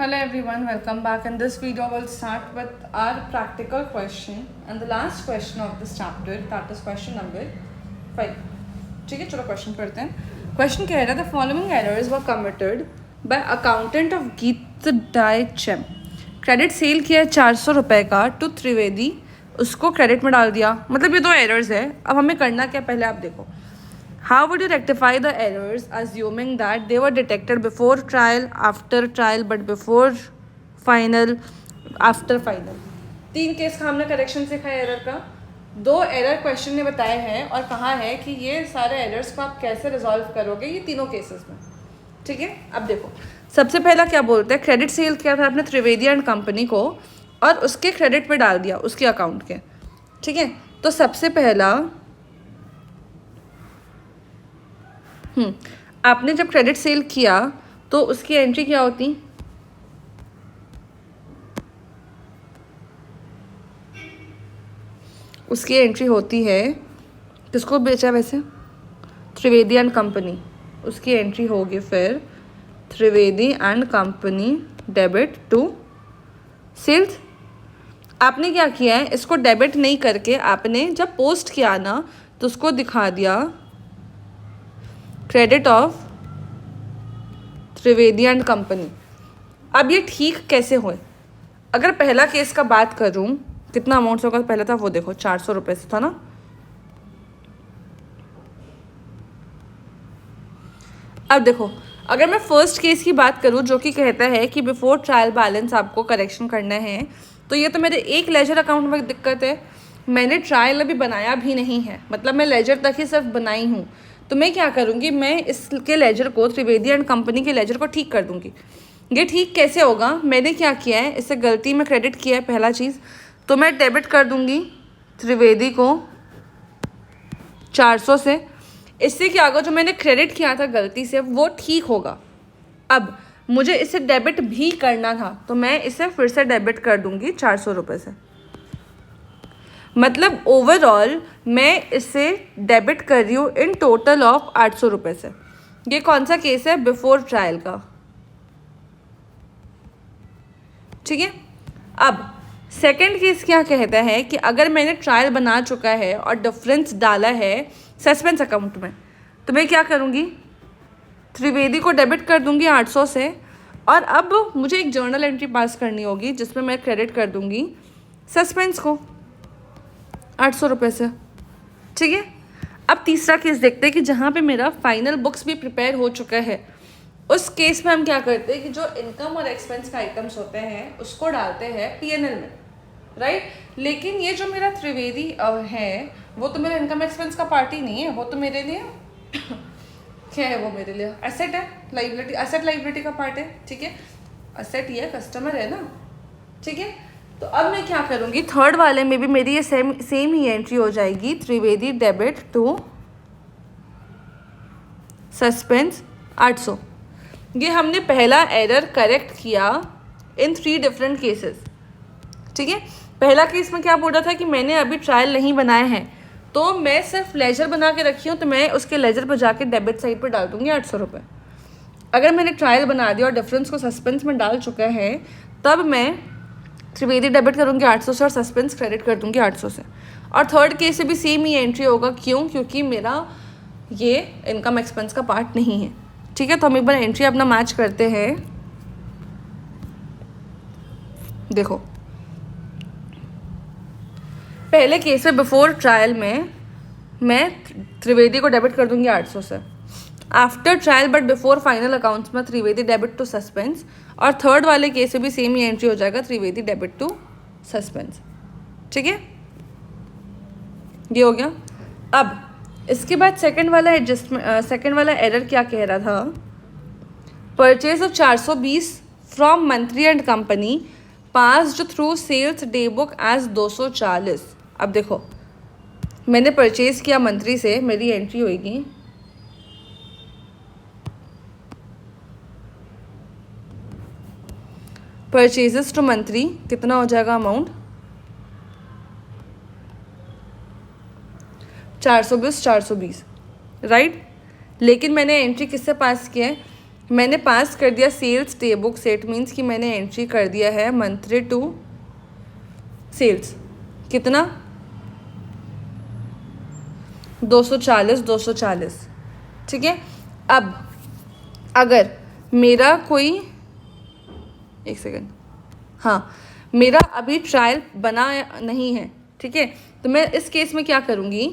Hello everyone, welcome back. In this video, we'll start with our practical question and the last question of this chapter, that is question number 5. ठीक है, चलो question पढ़ते हैं. Question कह रहा था following errors were committed by accountant of गीतदाय चैम. क्रेडिट सेल किया 400 रुपये का टू त्रिवेदी, उसको क्रेडिट में डाल दिया. मतलब ये दो एरर्स है. अब हमें करना क्या, पहले आप देखो. How would you rectify the errors assuming that they were detected before trial, after trial, but before final, after final? 3 case का हमने करेक्शन सीखा है एरर का. 2 एरर क्वेश्चन ने बताए हैं और कहा है कि ये सारे एरर्स को आप कैसे रिजॉल्व करोगे ये तीनों केसेस में. ठीक है, अब देखो सबसे पहला क्या बोलते हैं. क्रेडिट सेल किया था आपने त्रिवेदी एंड कंपनी को और उसके क्रेडिट पे डाल दिया उसके अकाउंट के. ठीक है, तो सबसे पहला आपने जब क्रेडिट सेल किया तो उसकी एंट्री क्या होती. उसकी एंट्री होती है, किसको बेचा वैसे, त्रिवेदी एंड कंपनी. उसकी एंट्री होगी फिर Trivedi and company debit to sales. आपने क्या किया है, इसको डेबिट नहीं करके आपने जब पोस्ट किया ना तो उसको दिखा दिया credit of Trivedi and company. अब ये ठीक कैसे हुए. अगर पहला केस का बात करूं, कितना अमाउंट होगा पहला था वो देखो 400 रुपये से था ना. अब देखो अगर मैं फर्स्ट केस की बात करूं जो कि कहता है कि बिफोर ट्रायल बैलेंस आपको करेक्शन करना है, तो ये तो मेरे एक लेजर अकाउंट में दिक्कत है. मैंने ट्रायल अभी बनाया भी नहीं है, मतलब मैं लेजर तक ही सिर्फ बनाई हूँ. तो मैं क्या करूँगी, मैं इसके लेजर को त्रिवेदी एंड कंपनी के लेजर को ठीक कर दूँगी. ये ठीक कैसे होगा, मैंने क्या किया है, इससे गलती में क्रेडिट किया है पहला चीज़, तो मैं डेबिट कर दूँगी त्रिवेदी को 400 से. इससे क्या होगा, जो मैंने क्रेडिट किया था गलती से वो ठीक होगा. अब मुझे इसे डेबिट भी करना था तो मैं इसे फिर से डेबिट कर दूँगी 400 रुपये से. मतलब ओवरऑल मैं इसे डेबिट कर रही हूँ इन टोटल ऑफ 800 रुपये से. ये कौन सा केस है, बिफोर ट्रायल का. ठीक है, अब सेकंड केस क्या कहता है कि अगर मैंने ट्रायल बना चुका है और डिफरेंस डाला है सस्पेंस अकाउंट में, तो मैं क्या करूँगी, त्रिवेदी को डेबिट कर दूँगी 800 से. और अब मुझे एक जर्नल एंट्री पास करनी होगी जिसमें मैं क्रेडिट कर दूँगी सस्पेंस को 800 रुपये से. ठीक है, अब तीसरा केस देखते हैं कि जहाँ पे मेरा फाइनल बुक्स भी प्रिपेयर हो चुका है. उस केस में हम क्या करते हैं कि जो इनकम और एक्सपेंस का आइटम्स होते हैं उसको डालते हैं पीएनएल में, राइट. लेकिन ये जो मेरा त्रिवेदी है वो तो मेरा इनकम एक्सपेंस का पार्ट ही नहीं है. वो तो मेरे लिए क्या है, वो मेरे लिए एसेट है, लाइबिलिटी, एसेट लाइबिलिटी का पार्ट है. ठीक है, एसेट ये कस्टमर है ना. ठीक है, तो अब मैं क्या करूँगी, थर्ड वाले में भी मेरी ये सेम ही एंट्री हो जाएगी, त्रिवेदी डेबिट टू सस्पेंस 800. ये हमने पहला एरर करेक्ट किया इन 3 डिफरेंट केसेस. ठीक है, पहला केस में क्या बोल रहा था कि मैंने अभी ट्रायल नहीं बनाए हैं तो मैं सिर्फ लेजर बना के रखी हूँ, तो मैं उसके लेजर पर जाके डेबिट साइड पर डाल दूँगी 800 रुपये. अगर मैंने ट्रायल बना दिया और डिफरेंस को सस्पेंस में डाल चुका है तब मैं त्रिवेदी डेबिट करूँगी 800 से और सस्पेंस क्रेडिट कर दूँगी 800 से. और थर्ड केस से भी सेम ही एंट्री होगा. क्यों, क्योंकि मेरा ये इनकम एक्सपेंस का पार्ट नहीं है. ठीक है, तो हम एक बार एंट्री अपना मैच करते हैं. देखो पहले केस में बिफोर ट्रायल में मैं त्रिवेदी को डेबिट कर दूँगी 800 से. After trial but before final accounts में त्रिवेदी डेबिट टू सस्पेंस. और थर्ड वाले केस में भी सेम ही एंट्री हो जाएगा, त्रिवेदी डेबिट टू सस्पेंस. ठीक है, ये हो गया. अब इसके बाद सेकंड वाला एरर क्या कह रहा था, purchase of 420 from Mantri and company passed through sales day book as 240. अब देखो मैंने परचेज किया मंत्री से, मेरी एंट्री होगी परचेजेस टू मंत्री, कितना हो जाएगा अमाउंट 420, राइट. लेकिन मैंने एंट्री किससे पास किया है, मैंने पास कर दिया सेल्स डे बुक से, इट मीन्स कि मैंने एंट्री कर दिया है मंथली टू सेल्स। कितना? 240। ठीक है। अब अगर मेरा कोई, एक सेकेंड, हाँ, मेरा अभी ट्रायल बना नहीं है, ठीक है, तो मैं इस केस में क्या करूँगी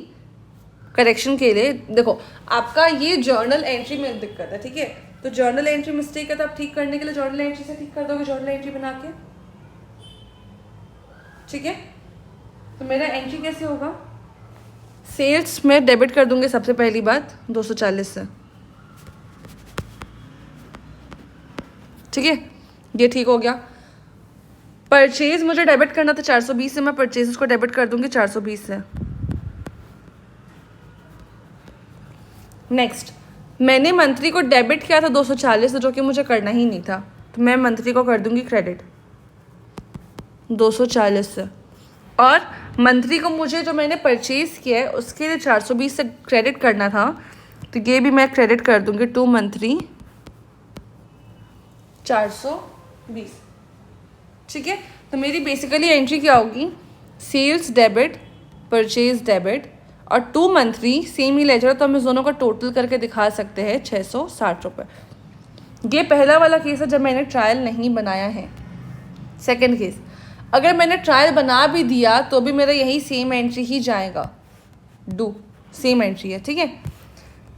करेक्शन के लिए? देखो, आपका ये जर्नल एंट्री में दिक्कत है, ठीक है, तो जर्नल एंट्री मिस्टेक है, तो आप ठीक करने के लिए जर्नल एंट्री से ठीक कर दोगे, जर्नल एंट्री बना के। ठीक है, तो मेरा एंट्री कैसे होगा? सेल्स में डेबिट कर दूंगे सबसे पहली बात 240 से। ठीक है, ये ठीक हो गया। परचेज मुझे डेबिट करना था 420 से, मैं परचेज को डेबिट कर दूंगी 420 से। नेक्स्ट, मैंने मंथली को डेबिट किया था 240 से, जो कि मुझे करना ही नहीं था, तो मैं मंथली को कर दूंगी क्रेडिट 240 से। और मंथली को मुझे जो मैंने परचेज किया है उसके लिए 420 से क्रेडिट करना था, तो ये भी मैं क्रेडिट कर दूंगी टू मंथली 420। ठीक है, तो मेरी बेसिकली एंट्री क्या होगी? सेल्स डेबिट, परचेज डेबिट और टू मंथली सेम ही लेजर, तो हम इस दोनों का टोटल करके दिखा सकते हैं 660 रुपये। ये पहला वाला केस है जब मैंने ट्रायल नहीं बनाया है। सेकंड केस, अगर मैंने ट्रायल बना भी दिया तो भी मेरा यही सेम एंट्री ही जाएगा, डू सेम एंट्री है। ठीक है,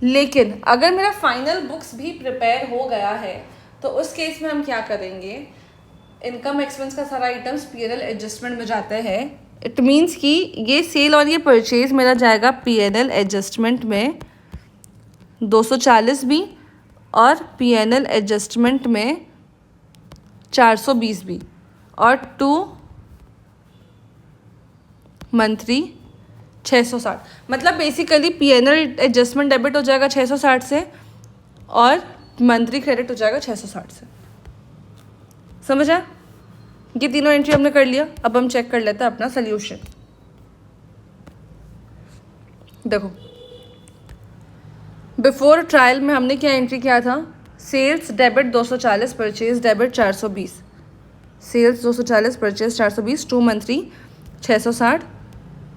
लेकिन अगर मेरा फाइनल बुक्स भी प्रिपेयर हो गया है तो उस केस में हम क्या करेंगे? इनकम एक्सपेंस का सारा आइटम्स पीएनएल एडजस्टमेंट में जाता है। इट मीन्स कि ये सेल और ये परचेज मेरा जाएगा पीएनएल एडजस्टमेंट में 240 भी और पीएनएल एडजस्टमेंट में 420 भी, और टू मंथली 660। मतलब बेसिकली पीएनएल एडजस्टमेंट डेबिट हो जाएगा 660 से और मंथली क्रेडिट हो जाएगा 660 से। समझ आया? ये तीनों एंट्री हमने कर लिया। अब हम चेक कर लेते हैं अपना सोल्यूशन। देखो, बिफोर ट्रायल में हमने क्या एंट्री किया था? Sales debit 240, purchase debit 420। Sales 240, purchase 420, to monthly 660,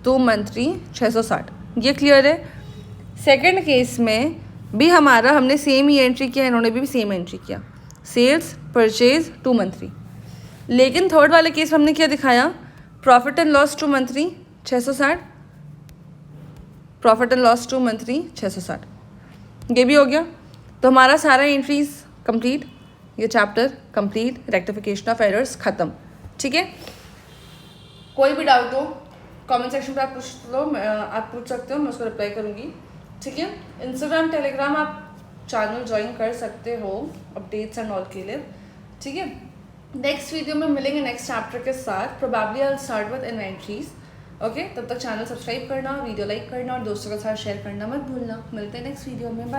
to monthly 660। ये क्लियर है? सेकंड केस में भी हमने सेम ही एंट्री किया, इन्होंने भी सेम एंट्री किया, सेल्स परचेज टू मंथली। लेकिन थर्ड वाले केस में हमने क्या दिखाया? Profit and loss to monthly 660, profit and loss to monthly 660। ये भी हो गया। तो हमारा सारा एंट्रीज कंप्लीट, ये chapter complete, rectification of errors खत्म। ठीक है, कोई भी डाउट हो कमेंट सेक्शन पे आप पूछ सकते हो, मैं उसको रिप्लाई करूँगी। ठीक है, इंस्टाग्राम टेलीग्राम आप चैनल ज्वाइन कर सकते हो अपडेट्स एंड ऑल के लिए। ठीक है, नेक्स्ट वीडियो में मिलेंगे नेक्स्ट चैप्टर के साथ। Probably I will start with inventories. Okay, तब तक चैनल सब्सक्राइब करना, वीडियो लाइक करना और दोस्तों के साथ शेयर करना मत भूलना। मिलते हैं नेक्स्ट वीडियो में, बाय।